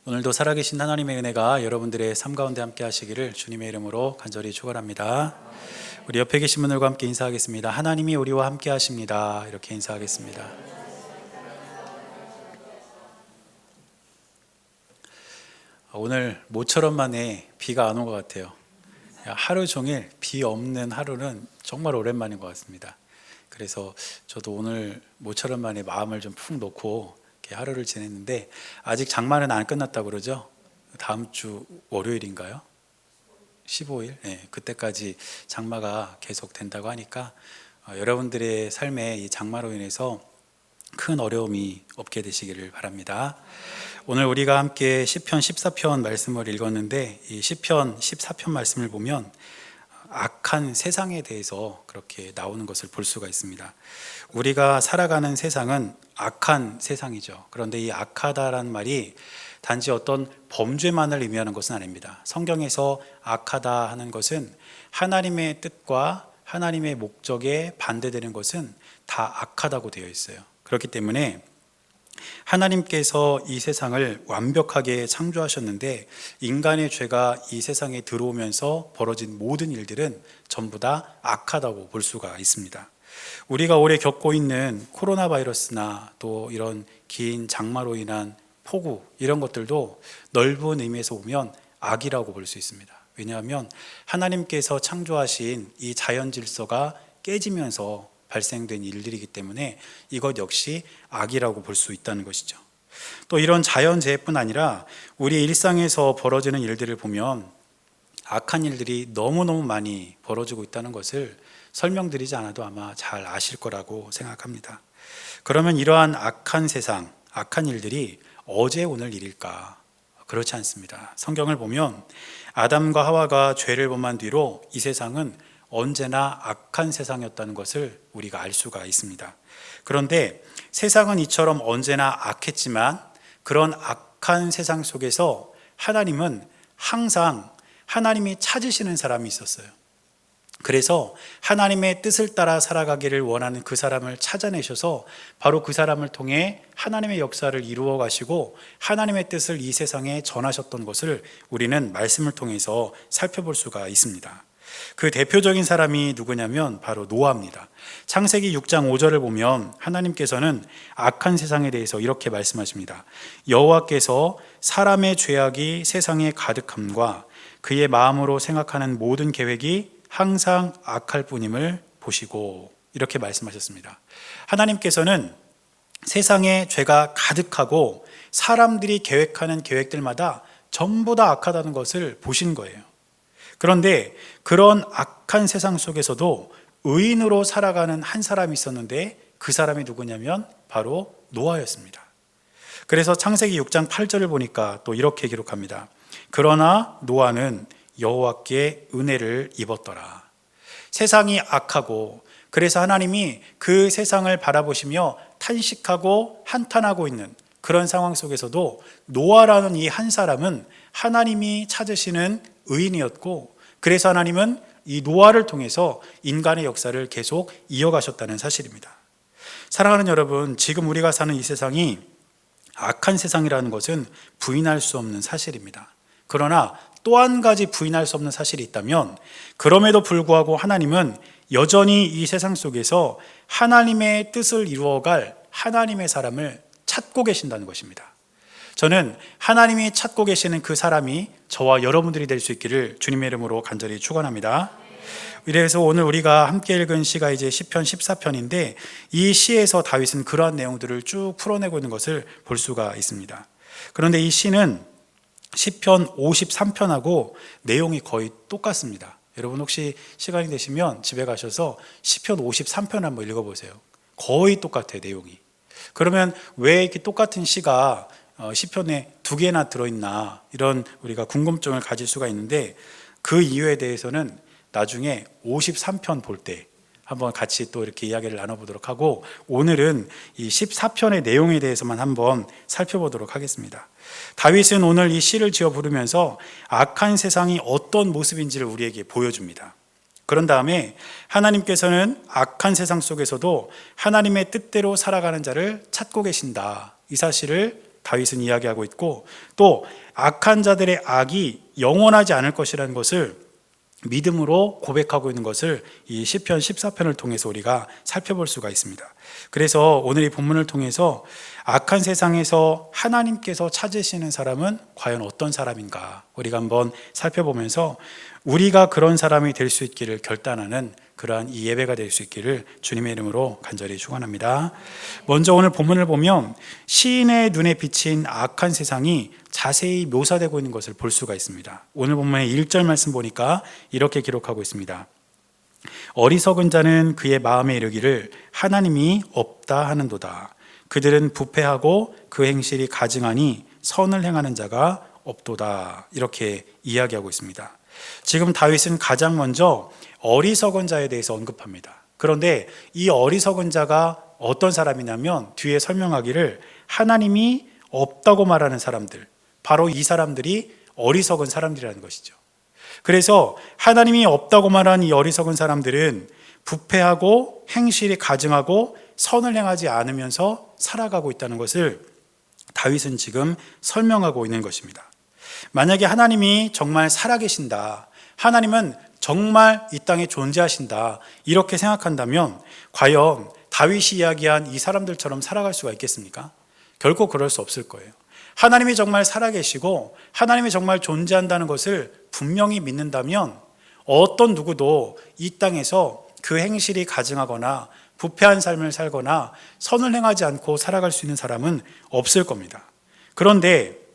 오늘도 살아계신 하나님의 은혜가 여러분들의 삶 가운데 함께 하시기를 주님의 이름으로 간절히 축원합니다. 우리 옆에 계신 분들과 함께 인사하겠습니다. 하나님이 우리와 함께 하십니다. 이렇게 인사하겠습니다. 오늘 모처럼 만에 비가 안 온 것 같아요. 하루 종일 비 없는 하루는 정말 오랜만인 것 같습니다. 그래서 저도 오늘 모처럼 만에 마음을 좀 푹 놓고 하루를 지냈는데, 아직 장마는 안 끝났다고 그러죠? 다음 주 월요일인가요? 15일? 네, 그때까지 장마가 계속 된다고 하니까 여러분들의 삶에 이 장마로 인해서 큰 어려움이 없게 되시기를 바랍니다. 오늘 우리가 함께 시편 14편 말씀을 읽었는데, 이 시편 14편 말씀을 보면 악한 세상에 대해서 그렇게 나오는 것을 볼 수가 있습니다. 우리가 살아가는 세상은 악한 세상이죠. 그런데 이 악하다라는 말이 단지 어떤 범죄만을 의미하는 것은 아닙니다. 성경에서 악하다 하는 것은 하나님의 뜻과 하나님의 목적에 반대되는 것은 다 악하다고 되어 있어요. 그렇기 때문에 하나님께서 이 세상을 완벽하게 창조하셨는데, 인간의 죄가 이 세상에 들어오면서 벌어진 모든 일들은 전부 다 악하다고 볼 수가 있습니다. 우리가 올해 겪고 있는 코로나 바이러스나 또 이런 긴 장마로 인한 폭우, 이런 것들도 넓은 의미에서 보면 악이라고 볼 수 있습니다. 왜냐하면 하나님께서 창조하신 이 자연 질서가 깨지면서 발생된 일들이기 때문에 이것 역시 악이라고 볼 수 있다는 것이죠. 또 이런 자연재해뿐 아니라 우리 일상에서 벌어지는 일들을 보면 악한 일들이 너무너무 많이 벌어지고 있다는 것을 설명드리지 않아도 아마 잘 아실 거라고 생각합니다. 그러면 이러한 악한 세상, 악한 일들이 어제 오늘 일일까? 그렇지 않습니다. 성경을 보면 아담과 하와가 죄를 범한 뒤로 이 세상은 언제나 악한 세상이었다는 것을 우리가 알 수가 있습니다. 그런데 세상은 이처럼 언제나 악했지만, 그런 악한 세상 속에서 하나님은 항상 하나님이 찾으시는 사람이 있었어요. 그래서 하나님의 뜻을 따라 살아가기를 원하는 그 사람을 찾아내셔서 바로 그 사람을 통해 하나님의 역사를 이루어 가시고 하나님의 뜻을 이 세상에 전하셨던 것을 우리는 말씀을 통해서 살펴볼 수가 있습니다. 그 대표적인 사람이 누구냐면 바로 노아입니다. 창세기 6장 5절을 보면 하나님께서는 악한 세상에 대해서 이렇게 말씀하십니다. 여호와께서 사람의 죄악이 세상에 가득함과 그의 마음으로 생각하는 모든 계획이 항상 악할 뿐임을 보시고, 이렇게 말씀하셨습니다. 하나님께서는 세상에 죄가 가득하고 사람들이 계획하는 계획들마다 전부 다 악하다는 것을 보신 거예요. 그런데 그런 악한 세상 속에서도 의인으로 살아가는 한 사람이 있었는데, 그 사람이 누구냐면 바로 노아였습니다. 그래서 창세기 6장 8절을 보니까 또 이렇게 기록합니다. 그러나 노아는 여호와께 은혜를 입었더라. 세상이 악하고, 그래서 하나님이 그 세상을 바라보시며 탄식하고 한탄하고 있는 그런 상황 속에서도 노아라는 이 한 사람은 하나님이 찾으시는 의인이었고, 그래서 하나님은 이 노아를 통해서 인간의 역사를 계속 이어가셨다는 사실입니다. 사랑하는 여러분, 지금 우리가 사는 이 세상이 악한 세상이라는 것은 부인할 수 없는 사실입니다. 그러나 또 한 가지 부인할 수 없는 사실이 있다면, 그럼에도 불구하고 하나님은 여전히 이 세상 속에서 하나님의 뜻을 이루어갈 하나님의 사람을 찾고 계신다는 것입니다. 저는 하나님이 찾고 계시는 그 사람이 저와 여러분들이 될 수 있기를 주님의 이름으로 간절히 축원합니다. 이래서 오늘 우리가 함께 읽은 시가 이제 시편 14편인데, 이 시에서 다윗은 그러한 내용들을 쭉 풀어내고 있는 것을 볼 수가 있습니다. 그런데 이 시는 시편 53편하고 내용이 거의 똑같습니다. 여러분 혹시 시간이 되시면 집에 가셔서 시편 53편 한번 읽어보세요. 거의 똑같아요, 내용이. 그러면 왜 이렇게 똑같은 시가 시편에 두 개나 들어있나, 이런 우리가 궁금증을 가질 수가 있는데, 그 이유에 대해서는 나중에 53편 볼 때 한번 같이 또 이렇게 이야기를 나눠보도록 하고, 오늘은 이 14편의 내용에 대해서만 한번 살펴보도록 하겠습니다. 다윗은 오늘 이 시를 지어 부르면서 악한 세상이 어떤 모습인지를 우리에게 보여줍니다. 그런 다음에 하나님께서는 악한 세상 속에서도 하나님의 뜻대로 살아가는 자를 찾고 계신다, 이 사실을 다윗은 이야기하고 있고, 또 악한 자들의 악이 영원하지 않을 것이라는 것을 믿음으로 고백하고 있는 것을 이 시편 14편을 통해서 우리가 살펴볼 수가 있습니다. 그래서 오늘 이 본문을 통해서 악한 세상에서 하나님께서 찾으시는 사람은 과연 어떤 사람인가 우리가 한번 살펴보면서 우리가 그런 사람이 될 수 있기를 결단하는 그러한 이 예배가 될 수 있기를 주님의 이름으로 간절히 축원합니다. 먼저 오늘 본문을 보면 시인의 눈에 비친 악한 세상이 자세히 묘사되고 있는 것을 볼 수가 있습니다. 오늘 본문의 1절 말씀 보니까 이렇게 기록하고 있습니다. 어리석은 자는 그의 마음에 이르기를 하나님이 없다 하는도다. 그들은 부패하고 그 행실이 가증하니 선을 행하는 자가 없도다. 이렇게 이야기하고 있습니다. 지금 다윗은 가장 먼저 어리석은 자에 대해서 언급합니다. 그런데 이 어리석은 자가 어떤 사람이냐면 뒤에 설명하기를 하나님이 없다고 말하는 사람들, 바로 이 사람들이 어리석은 사람들이라는 것이죠. 그래서 하나님이 없다고 말하는 이 어리석은 사람들은 부패하고 행실이 가증하고 선을 행하지 않으면서 살아가고 있다는 것을 다윗은 지금 설명하고 있는 것입니다. 만약에 하나님이 정말 살아계신다, 하나님은 정말 이 땅에 존재하신다, 이렇게 생각한다면 과연 다윗이 이야기한 이 사람들처럼 살아갈 수가 있겠습니까? 결코 그럴 수 없을 거예요. 하나님이 정말 살아계시고 하나님이 정말 존재한다는 것을 분명히 믿는다면 어떤 누구도 이 땅에서 그 행실이 가증하거나 부패한 삶을 살거나 선을 행하지 않고 살아갈 수 있는 사람은 없을 겁니다. 그런데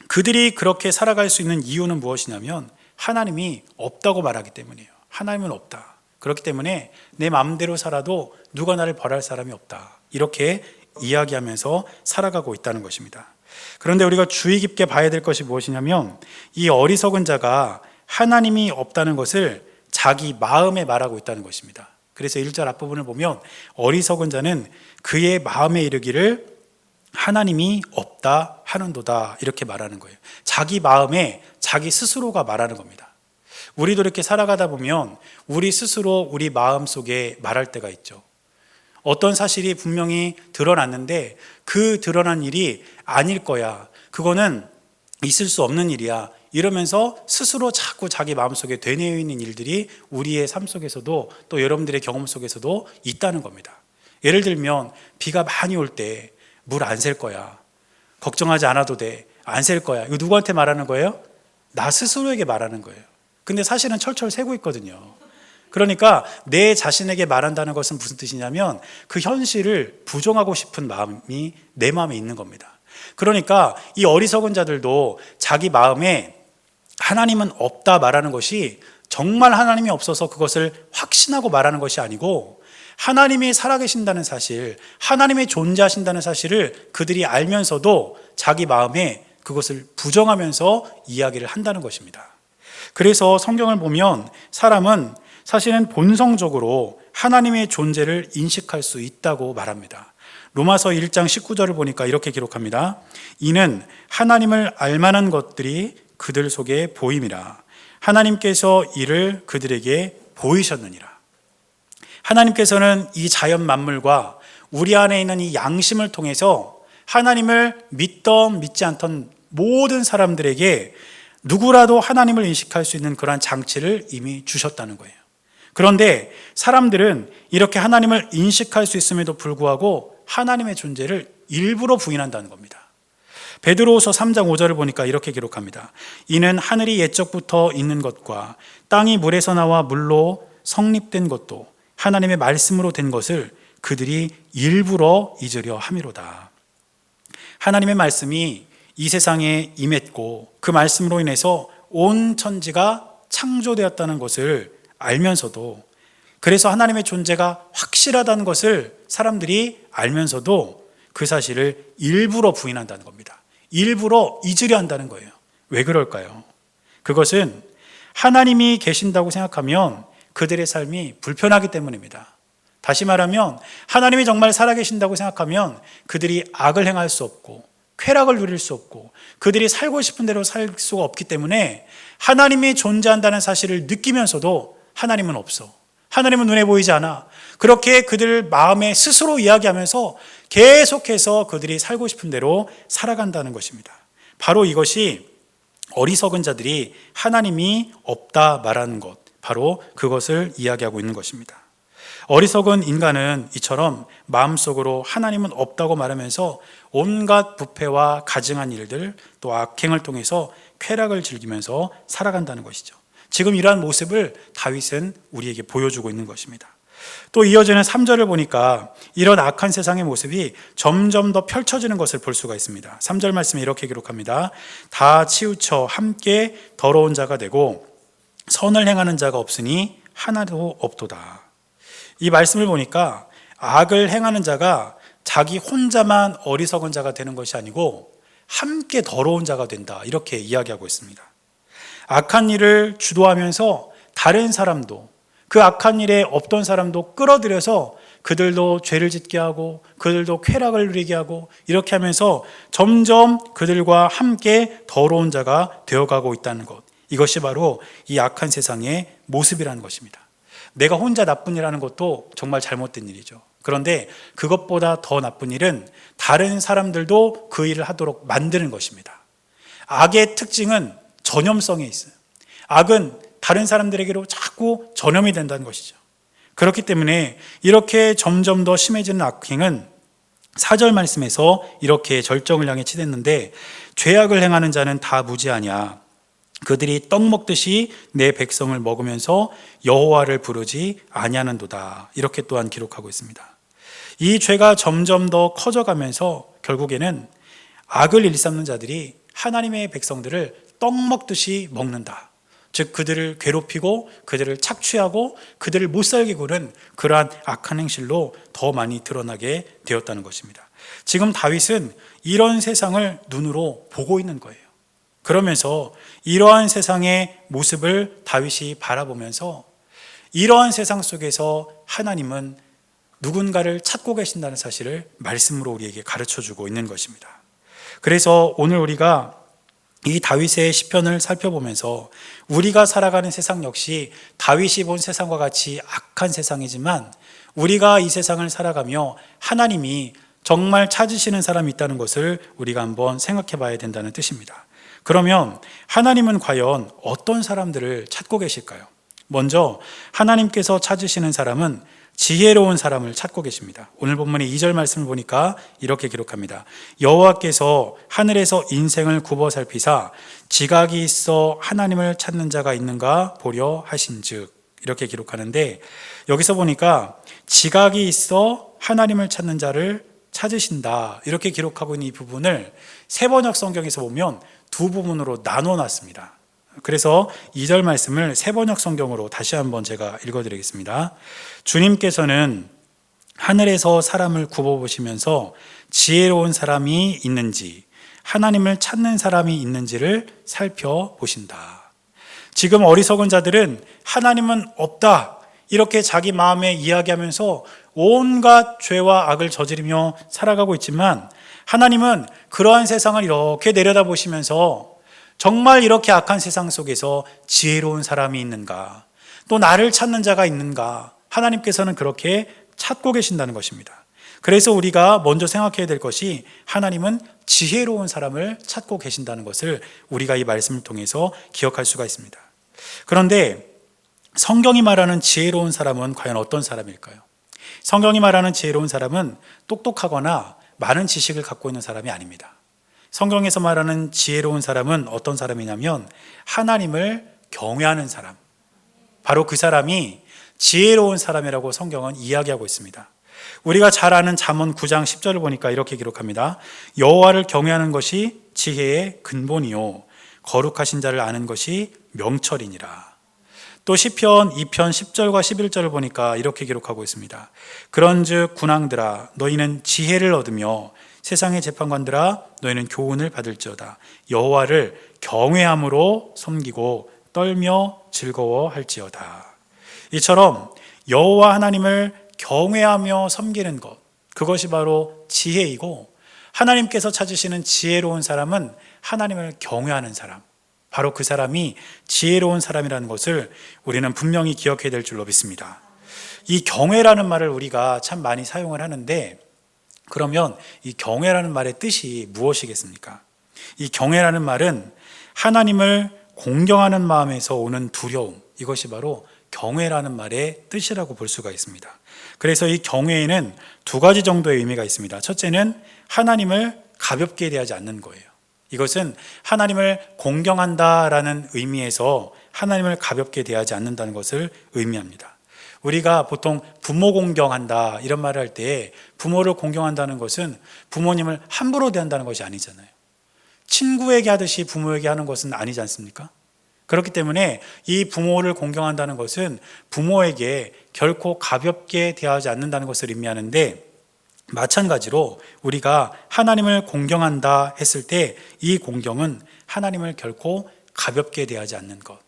그들이 그렇게 살아갈 수 있는 이유는 무엇이냐면 하나님이 없다고 말하기 때문이에요. 하나님은 없다. 그렇기 때문에 내 마음대로 살아도 누가 나를 벌할 사람이 없다. 이렇게 이야기하면서 살아가고 있다는 것입니다. 그런데 우리가 주의 깊게 봐야 될 것이 무엇이냐면 이 어리석은 자가 하나님이 없다는 것을 자기 마음에 말하고 있다는 것입니다. 그래서 1절 앞부분을 보면 어리석은 자는 그의 마음에 이르기를 하나님이 없다 하는도다 이렇게 말하는 거예요. 자기 마음에 자기 스스로가 말하는 겁니다. 우리도 이렇게 살아가다 보면 우리 스스로 우리 마음 속에 말할 때가 있죠. 어떤 사실이 분명히 드러났는데 그 드러난 일이 아닐 거야, 그거는 있을 수 없는 일이야, 이러면서 스스로 자꾸 자기 마음속에 되뇌어 있는 일들이 우리의 삶 속에서도 또 여러분들의 경험 속에서도 있다는 겁니다. 예를 들면 비가 많이 올 때 물 안 셀 거야, 걱정하지 않아도 돼, 안 셀 거야. 이거 누구한테 말하는 거예요? 나 스스로에게 말하는 거예요. 근데 사실은 철철 새고 있거든요. 그러니까 내 자신에게 말한다는 것은 무슨 뜻이냐면 그 현실을 부정하고 싶은 마음이 내 마음에 있는 겁니다. 그러니까 이 어리석은 자들도 자기 마음에 하나님은 없다 말하는 것이 정말 하나님이 없어서 그것을 확신하고 말하는 것이 아니고 하나님이 살아계신다는 사실, 하나님이 존재하신다는 사실을 그들이 알면서도 자기 마음에 그것을 부정하면서 이야기를 한다는 것입니다. 그래서 성경을 보면 사람은 사실은 본성적으로 하나님의 존재를 인식할 수 있다고 말합니다. 로마서 1장 19절을 보니까 이렇게 기록합니다. 이는 하나님을 알만한 것들이 그들 속에 보임이라. 하나님께서 이를 그들에게 보이셨느니라. 하나님께서는 이 자연 만물과 우리 안에 있는 이 양심을 통해서 하나님을 믿던 믿지 않던 모든 사람들에게 누구라도 하나님을 인식할 수 있는 그러한 장치를 이미 주셨다는 거예요. 그런데 사람들은 이렇게 하나님을 인식할 수 있음에도 불구하고 하나님의 존재를 일부러 부인한다는 겁니다. 베드로후서 3장 5절을 보니까 이렇게 기록합니다. 이는 하늘이 옛적부터 있는 것과 땅이 물에서 나와 물로 성립된 것도 하나님의 말씀으로 된 것을 그들이 일부러 잊으려 함이로다. 하나님의 말씀이 이 세상에 임했고 그 말씀으로 인해서 온 천지가 창조되었다는 것을 알면서도, 그래서 하나님의 존재가 확실하다는 것을 사람들이 알면서도 그 사실을 일부러 부인한다는 겁니다. 일부러 잊으려 한다는 거예요. 왜 그럴까요? 그것은 하나님이 계신다고 생각하면 그들의 삶이 불편하기 때문입니다. 다시 말하면 하나님이 정말 살아계신다고 생각하면 그들이 악을 행할 수 없고 쾌락을 누릴 수 없고 그들이 살고 싶은 대로 살 수가 없기 때문에 하나님이 존재한다는 사실을 느끼면서도 하나님은 없어, 하나님은 눈에 보이지 않아, 그렇게 그들 마음에 스스로 이야기하면서 계속해서 그들이 살고 싶은 대로 살아간다는 것입니다. 바로 이것이 어리석은 자들이 하나님이 없다 말하는 것, 바로 그것을 이야기하고 있는 것입니다. 어리석은 인간은 이처럼 마음속으로 하나님은 없다고 말하면서 온갖 부패와 가증한 일들, 또 악행을 통해서 쾌락을 즐기면서 살아간다는 것이죠. 지금 이러한 모습을 다윗은 우리에게 보여주고 있는 것입니다. 또 이어지는 3절을 보니까 이런 악한 세상의 모습이 점점 더 펼쳐지는 것을 볼 수가 있습니다. 3절 말씀에 이렇게 기록합니다. 다 치우쳐 함께 더러운 자가 되고 선을 행하는 자가 없으니 하나도 없도다. 이 말씀을 보니까 악을 행하는 자가 자기 혼자만 어리석은 자가 되는 것이 아니고 함께 더러운 자가 된다, 이렇게 이야기하고 있습니다. 악한 일을 주도하면서 다른 사람도, 그 악한 일에 없던 사람도 끌어들여서 그들도 죄를 짓게 하고 그들도 쾌락을 누리게 하고 이렇게 하면서 점점 그들과 함께 더러운 자가 되어가고 있다는 것, 이것이 바로 이 악한 세상의 모습이라는 것입니다. 내가 혼자 나쁜 일하는 것도 정말 잘못된 일이죠. 그런데 그것보다 더 나쁜 일은 다른 사람들도 그 일을 하도록 만드는 것입니다. 악의 특징은 전염성에 있어요. 악은 다른 사람들에게로 자꾸 전염이 된다는 것이죠. 그렇기 때문에 이렇게 점점 더 심해지는 악행은 4절 말씀에서 이렇게 절정을 향해 치닫는데, 죄악을 행하는 자는 다 무지하냐. 그들이 떡 먹듯이 내 백성을 먹으면서 여호와를 부르지 아니하는도다. 이렇게 또한 기록하고 있습니다. 이 죄가 점점 더 커져가면서 결국에는 악을 일삼는 자들이 하나님의 백성들을 떡 먹듯이 먹는다. 즉 그들을 괴롭히고 그들을 착취하고 그들을 못살게 구는 그러한 악한 행실로 더 많이 드러나게 되었다는 것입니다. 지금 다윗은 이런 세상을 눈으로 보고 있는 거예요. 그러면서 이러한 세상의 모습을 다윗이 바라보면서 이러한 세상 속에서 하나님은 누군가를 찾고 계신다는 사실을 말씀으로 우리에게 가르쳐주고 있는 것입니다. 그래서 오늘 우리가 이 다윗의 시편을 살펴보면서 우리가 살아가는 세상 역시 다윗이 본 세상과 같이 악한 세상이지만 우리가 이 세상을 살아가며 하나님이 정말 찾으시는 사람이 있다는 것을 우리가 한번 생각해 봐야 된다는 뜻입니다. 그러면 하나님은 과연 어떤 사람들을 찾고 계실까요? 먼저 하나님께서 찾으시는 사람은 지혜로운 사람을 찾고 계십니다. 오늘 본문의 2절 말씀을 보니까 이렇게 기록합니다. 여호와께서 하늘에서 인생을 굽어 살피사 지각이 있어 하나님을 찾는 자가 있는가 보려 하신즉, 이렇게 기록하는데, 여기서 보니까 지각이 있어 하나님을 찾는 자를 찾으신다, 이렇게 기록하고 있는 이 부분을 세번역 성경에서 보면 두 부분으로 나눠 놨습니다. 그래서 2절 말씀을 세번역 성경으로 다시 한번 제가 읽어드리겠습니다. 주님께서는 하늘에서 사람을 굽어보시면서 지혜로운 사람이 있는지, 하나님을 찾는 사람이 있는지를 살펴보신다. 지금 어리석은 자들은 하나님은 없다, 이렇게 자기 마음에 이야기하면서 온갖 죄와 악을 저지르며 살아가고 있지만, 하나님은 그러한 세상을 이렇게 내려다보시면서 정말 이렇게 악한 세상 속에서 지혜로운 사람이 있는가, 또 나를 찾는 자가 있는가, 하나님께서는 그렇게 찾고 계신다는 것입니다. 그래서 우리가 먼저 생각해야 될 것이 하나님은 지혜로운 사람을 찾고 계신다는 것을 우리가 이 말씀을 통해서 기억할 수가 있습니다. 그런데 성경이 말하는 지혜로운 사람은 과연 어떤 사람일까요? 성경이 말하는 지혜로운 사람은 똑똑하거나 많은 지식을 갖고 있는 사람이 아닙니다. 성경에서 말하는 지혜로운 사람은 어떤 사람이냐면 하나님을 경외하는 사람, 바로 그 사람이 지혜로운 사람이라고 성경은 이야기하고 있습니다. 우리가 잘 아는 잠언 9장 10절을 보니까 이렇게 기록합니다. 여호와를 경외하는 것이 지혜의 근본이요 거룩하신 자를 아는 것이 명철이니라. 또 시편 2편 10절과 11절을 보니까 이렇게 기록하고 있습니다. 그런즉 군왕들아 너희는 지혜를 얻으며 세상의 재판관들아 너희는 교훈을 받을지어다. 여호와를 경외함으로 섬기고 떨며 즐거워할지어다. 이처럼 여호와 하나님을 경외하며 섬기는 것, 그것이 바로 지혜이고, 하나님께서 찾으시는 지혜로운 사람은 하나님을 경외하는 사람, 바로 그 사람이 지혜로운 사람이라는 것을 우리는 분명히 기억해야 될 줄로 믿습니다. 이 경외라는 말을 우리가 참 많이 사용을 하는데, 그러면 이 경외라는 말의 뜻이 무엇이겠습니까? 이 경외라는 말은 하나님을 공경하는 마음에서 오는 두려움, 이것이 바로 경외라는 말의 뜻이라고 볼 수가 있습니다. 그래서 이 경외에는 두 가지 정도의 의미가 있습니다. 첫째는 하나님을 가볍게 대하지 않는 거예요. 이것은 하나님을 공경한다라는 의미에서 하나님을 가볍게 대하지 않는다는 것을 의미합니다. 우리가 보통 부모 공경한다 이런 말을 할 때 부모를 공경한다는 것은 부모님을 함부로 대한다는 것이 아니잖아요. 친구에게 하듯이 부모에게 하는 것은 아니지 않습니까? 그렇기 때문에 이 부모를 공경한다는 것은 부모에게 결코 가볍게 대하지 않는다는 것을 의미하는데, 마찬가지로 우리가 하나님을 공경한다 했을 때 이 공경은 하나님을 결코 가볍게 대하지 않는 것,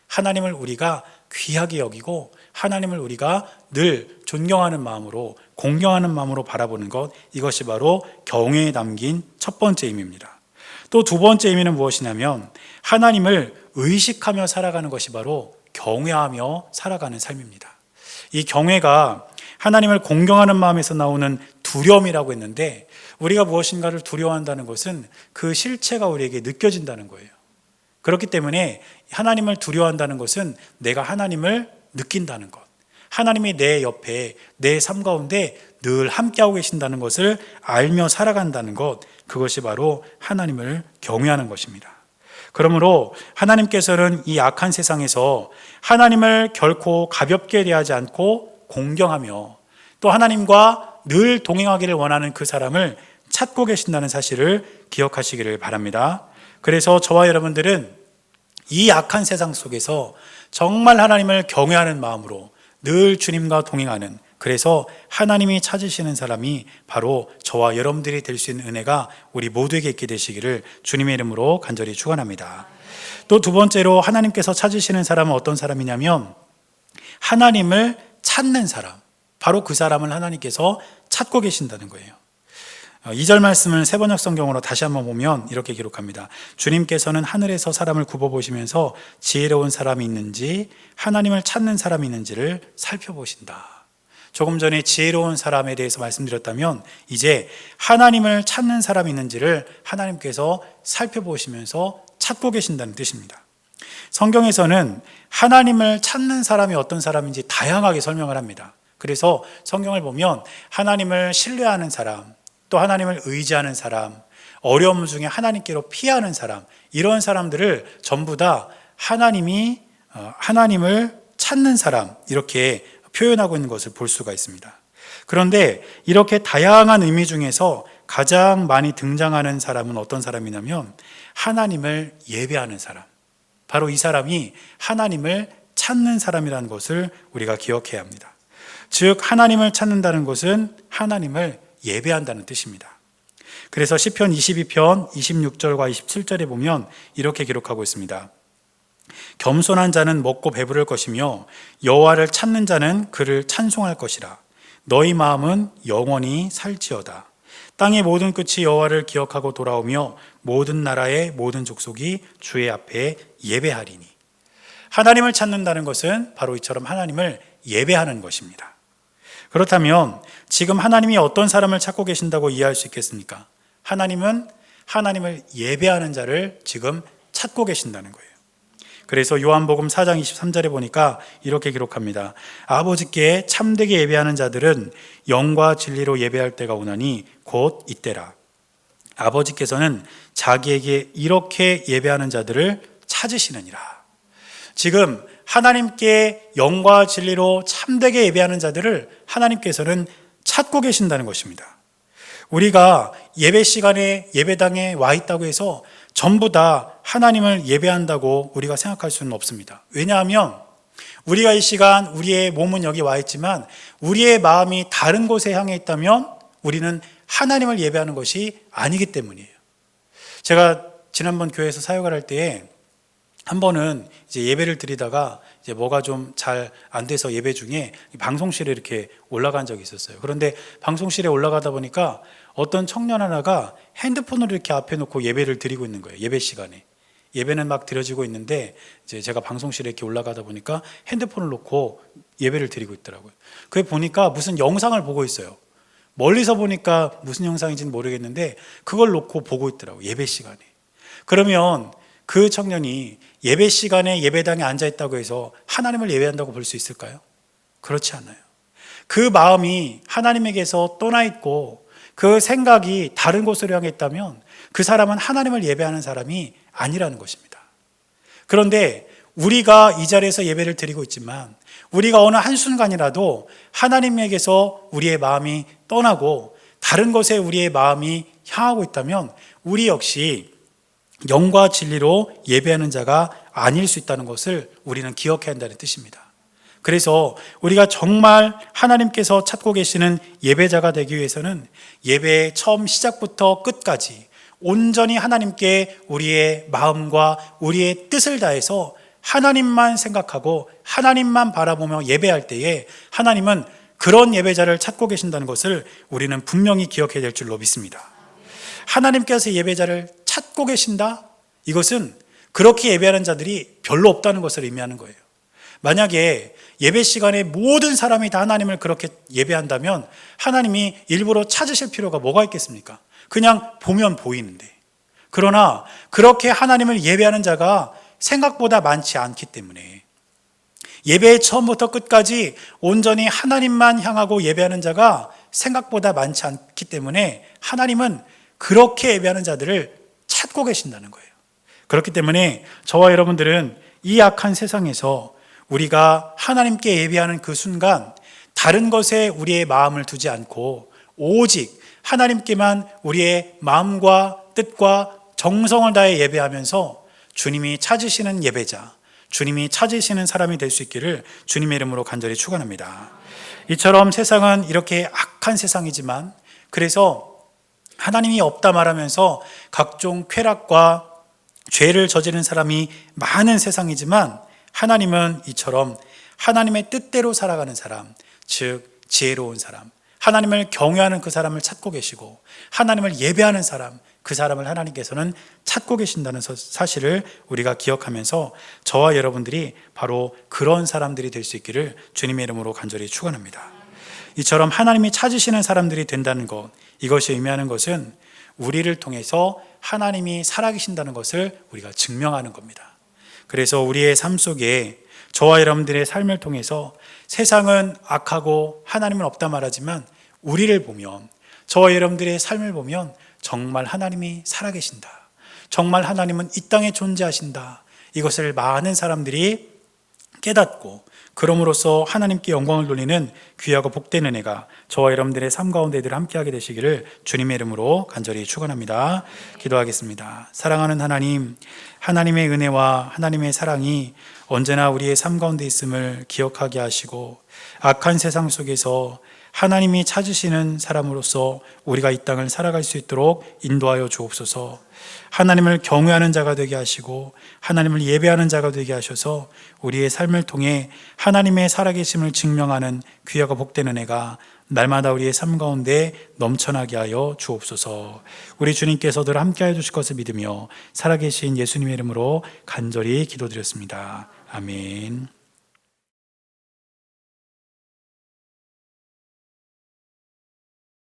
하나님을 우리가 귀하게 여기고 하나님을 우리가 늘 존경하는 마음으로 공경하는 마음으로 바라보는 것, 이것이 바로 경외에 담긴 첫 번째 의미입니다. 또 두 번째 의미는 무엇이냐면 하나님을 의식하며 살아가는 것이 바로 경외하며 살아가는 삶입니다. 이 경외가 하나님을 공경하는 마음에서 나오는 두려움이라고 했는데, 우리가 무엇인가를 두려워한다는 것은 그 실체가 우리에게 느껴진다는 거예요. 그렇기 때문에 하나님을 두려워한다는 것은 내가 하나님을 느낀다는 것, 하나님이 내 옆에 내 삶 가운데 늘 함께하고 계신다는 것을 알며 살아간다는 것, 그것이 바로 하나님을 경외하는 것입니다. 그러므로 하나님께서는 이 악한 세상에서 하나님을 결코 가볍게 대하지 않고 공경하며 또 하나님과 늘 동행하기를 원하는 그 사람을 찾고 계신다는 사실을 기억하시기를 바랍니다. 그래서 저와 여러분들은 이 악한 세상 속에서 정말 하나님을 경외하는 마음으로 늘 주님과 동행하는, 그래서 하나님이 찾으시는 사람이 바로 저와 여러분들이 될 수 있는 은혜가 우리 모두에게 있게 되시기를 주님의 이름으로 간절히 축원합니다. 또 두 번째로 하나님께서 찾으시는 사람은 어떤 사람이냐면 하나님을 찾는 사람, 바로 그 사람을 하나님께서 찾고 계신다는 거예요. 2절 말씀을 세번역 성경으로 다시 한번 보면 이렇게 기록합니다. 주님께서는 하늘에서 사람을 굽어보시면서 지혜로운 사람이 있는지 하나님을 찾는 사람이 있는지를 살펴보신다. 조금 전에 지혜로운 사람에 대해서 말씀드렸다면 이제 하나님을 찾는 사람이 있는지를 하나님께서 살펴보시면서 찾고 계신다는 뜻입니다. 성경에서는 하나님을 찾는 사람이 어떤 사람인지 다양하게 설명을 합니다. 그래서 성경을 보면 하나님을 신뢰하는 사람, 또 하나님을 의지하는 사람, 어려움 중에 하나님께로 피하는 사람, 이런 사람들을 전부 다 하나님을 찾는 사람, 이렇게 표현하고 있는 것을 볼 수가 있습니다. 그런데 이렇게 다양한 의미 중에서 가장 많이 등장하는 사람은 어떤 사람이냐면 하나님을 예배하는 사람, 바로 이 사람이 하나님을 찾는 사람이라는 것을 우리가 기억해야 합니다. 즉 하나님을 찾는다는 것은 하나님을 예배한다는 뜻입니다. 그래서 시편 22편 26절과 27절에 보면 이렇게 기록하고 있습니다. 겸손한 자는 먹고 배부를 것이며 여호와를 찾는 자는 그를 찬송할 것이라. 너희 마음은 영원히 살지어다. 땅의 모든 끝이 여호와를 기억하고 돌아오며 모든 나라의 모든 족속이 주의 앞에 예배하리니. 하나님을 찾는다는 것은 바로 이처럼 하나님을 예배하는 것입니다. 그렇다면 지금 하나님이 어떤 사람을 찾고 계신다고 이해할 수 있겠습니까? 하나님은 하나님을 예배하는 자를 지금 찾고 계신다는 거예요. 그래서 요한복음 4장 23절에 보니까 이렇게 기록합니다. 아버지께 참되게 예배하는 자들은 영과 진리로 예배할 때가 오나니 곧 이때라. 아버지께서는 자기에게 이렇게 예배하는 자들을 찾으시느니라. 지금 하나님께 영과 진리로 참되게 예배하는 자들을 하나님께서는 찾고 계신다는 것입니다. 우리가 예배 시간에 예배당에 와 있다고 해서 전부 다 하나님을 예배한다고 우리가 생각할 수는 없습니다. 왜냐하면 우리가 이 시간 우리의 몸은 여기 와 있지만 우리의 마음이 다른 곳에 향해 있다면 우리는 하나님을 예배하는 것이 아니기 때문이에요. 제가 지난번 교회에서 사역을 할 때에 한 번은 이제 예배를 드리다가 이제 뭐가 좀 잘 안 돼서 예배 중에 방송실에 이렇게 올라간 적이 있었어요. 그런데 방송실에 올라가다 보니까 어떤 청년 하나가 핸드폰을 이렇게 앞에 놓고 예배를 드리고 있는 거예요. 예배 시간에. 예배는 막 드려지고 있는데 이제 제가 방송실에 이렇게 올라가다 보니까 핸드폰을 놓고 예배를 드리고 있더라고요. 그게 보니까 무슨 영상을 보고 있어요. 멀리서 보니까 무슨 영상인지는 모르겠는데 그걸 놓고 보고 있더라고요. 예배 시간에. 그러면 그 청년이 예배 시간에 예배당에 앉아 있다고 해서 하나님을 예배한다고 볼 수 있을까요? 그렇지 않아요. 그 마음이 하나님에게서 떠나 있고 그 생각이 다른 곳으로 향해 있다면 그 사람은 하나님을 예배하는 사람이 아니라는 것입니다. 그런데 우리가 이 자리에서 예배를 드리고 있지만 우리가 어느 한순간이라도 하나님에게서 우리의 마음이 떠나고 다른 것에 우리의 마음이 향하고 있다면 우리 역시 영과 진리로 예배하는 자가 아닐 수 있다는 것을 우리는 기억해야 한다는 뜻입니다. 그래서 우리가 정말 하나님께서 찾고 계시는 예배자가 되기 위해서는 예배의 처음 시작부터 끝까지 온전히 하나님께 우리의 마음과 우리의 뜻을 다해서 하나님만 생각하고 하나님만 바라보며 예배할 때에 하나님은 그런 예배자를 찾고 계신다는 것을 우리는 분명히 기억해야 될 줄로 믿습니다. 하나님께서 예배자를 찾고 계신다? 이것은 그렇게 예배하는 자들이 별로 없다는 것을 의미하는 거예요. 만약에 예배 시간에 모든 사람이 다 하나님을 그렇게 예배한다면 하나님이 일부러 찾으실 필요가 뭐가 있겠습니까? 그냥 보면 보이는데. 그러나 그렇게 하나님을 예배하는 자가 생각보다 많지 않기 때문에 예배의 처음부터 끝까지 온전히 하나님만 향하고 예배하는 자가 생각보다 많지 않기 때문에 하나님은 그렇게 예배하는 자들을 찾고 계신다는 거예요. 그렇기 때문에 저와 여러분들은 이 악한 세상에서 우리가 하나님께 예배하는 그 순간 다른 것에 우리의 마음을 두지 않고 오직 하나님께만 우리의 마음과 뜻과 정성을 다해 예배하면서 주님이 찾으시는 예배자, 주님이 찾으시는 사람이 될 수 있기를 주님의 이름으로 간절히 축원합니다. 이처럼 세상은 이렇게 악한 세상이지만 그래서 하나님이 없다 말하면서 각종 쾌락과 죄를 저지른 사람이 많은 세상이지만 하나님은 이처럼 하나님의 뜻대로 살아가는 사람, 즉 지혜로운 사람, 하나님을 경외하는 그 사람을 찾고 계시고 하나님을 예배하는 사람, 그 사람을 하나님께서는 찾고 계신다는 사실을 우리가 기억하면서 저와 여러분들이 바로 그런 사람들이 될 수 있기를 주님의 이름으로 간절히 축원합니다. 이처럼 하나님이 찾으시는 사람들이 된다는 것, 이것이 의미하는 것은 우리를 통해서 하나님이 살아계신다는 것을 우리가 증명하는 겁니다. 그래서 우리의 삶 속에 저와 여러분들의 삶을 통해서 세상은 악하고 하나님은 없다 말하지만 우리를 보면, 저와 여러분들의 삶을 보면 정말 하나님이 살아계신다, 정말 하나님은 이 땅에 존재하신다, 이것을 많은 사람들이 깨닫고 그럼으로써 하나님께 영광을 돌리는 귀하고 복된 은혜가 저와 여러분들의 삶 가운데 늘 함께하게 되시기를 주님의 이름으로 간절히 축원합니다. 기도하겠습니다. 사랑하는 하나님, 하나님의 은혜와 하나님의 사랑이 언제나 우리의 삶 가운데 있음을 기억하게 하시고 악한 세상 속에서 하나님이 찾으시는 사람으로서 우리가 이 땅을 살아갈 수 있도록 인도하여 주옵소서. 하나님을 경외하는 자가 되게 하시고 하나님을 예배하는 자가 되게 하셔서 우리의 삶을 통해 하나님의 살아계심을 증명하는 귀하고 복된 은혜가 날마다 우리의 삶 가운데 넘쳐나게 하여 주옵소서. 우리 주님께서 늘 함께하여 주실 것을 믿으며 살아계신 예수님의 이름으로 간절히 기도드렸습니다. 아멘.